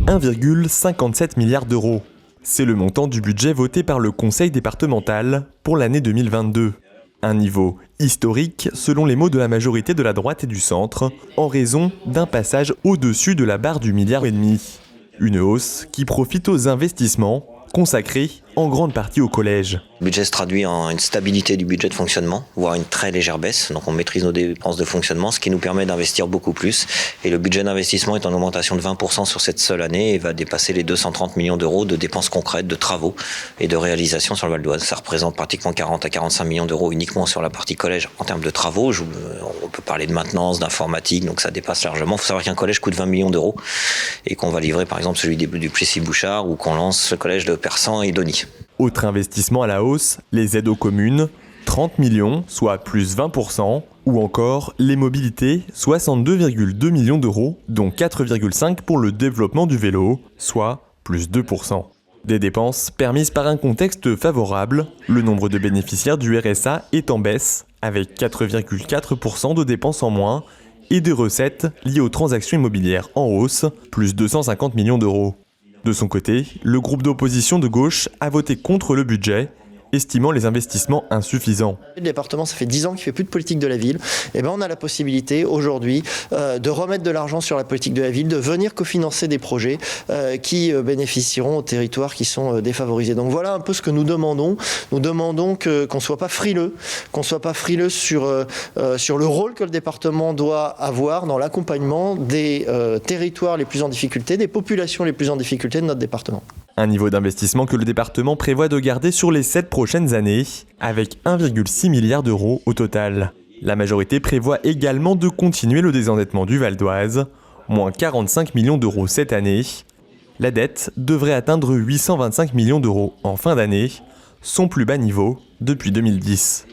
1,57 milliard d'euros. C'est le montant du budget voté par le Conseil départemental pour l'année 2022. Un niveau historique selon les mots de la majorité de la droite et du centre, en raison d'un passage au-dessus de la barre du milliard et demi. Une hausse qui profite aux investissements consacrés en grande partie au collège. Le budget se traduit en une stabilité du budget de fonctionnement, voire une très légère baisse. Donc on maîtrise nos dépenses de fonctionnement, ce qui nous permet d'investir beaucoup plus. Et le budget d'investissement est en augmentation de 20% sur cette seule année et va dépasser les 230 millions d'euros de dépenses concrètes, de travaux et de réalisations sur le Val d'Oise. Ça représente pratiquement 40 à 45 millions d'euros uniquement sur la partie collège en termes de travaux. On peut parler de maintenance, d'informatique, donc ça dépasse largement. Il faut savoir qu'un collège coûte 20 millions d'euros et qu'on va livrer par exemple celui du Plessis-Bouchard ou qu'on lance le collège de Persan et Dony. Autre investissement à la hausse, les aides aux communes, 30 millions, soit plus 20%, ou encore les mobilités, 62,2 millions d'euros, dont 4,5 pour le développement du vélo, soit plus 2%. Des dépenses permises par un contexte favorable, le nombre de bénéficiaires du RSA est en baisse, avec 4,4% de dépenses en moins, et des recettes liées aux transactions immobilières en hausse, plus 250 millions d'euros. De son côté, le groupe d'opposition de gauche a voté contre le budget, estimant les investissements insuffisants. Le département, ça fait 10 ans qu'il ne fait plus de politique de la ville. Et on a la possibilité aujourd'hui de remettre de l'argent sur la politique de la ville, de venir cofinancer des projets qui bénéficieront aux territoires qui sont défavorisés. Donc voilà un peu ce que nous demandons. Nous demandons qu'on ne soit pas frileux, sur le rôle que le département doit avoir dans l'accompagnement des territoires les plus en difficulté, des populations les plus en difficulté de notre département. Un niveau d'investissement que le département prévoit de garder sur les 7 prochaines années, avec 1,6 milliard d'euros au total. La majorité prévoit également de continuer le désendettement du Val d'Oise, moins 45 millions d'euros cette année. La dette devrait atteindre 825 millions d'euros en fin d'année, son plus bas niveau depuis 2010.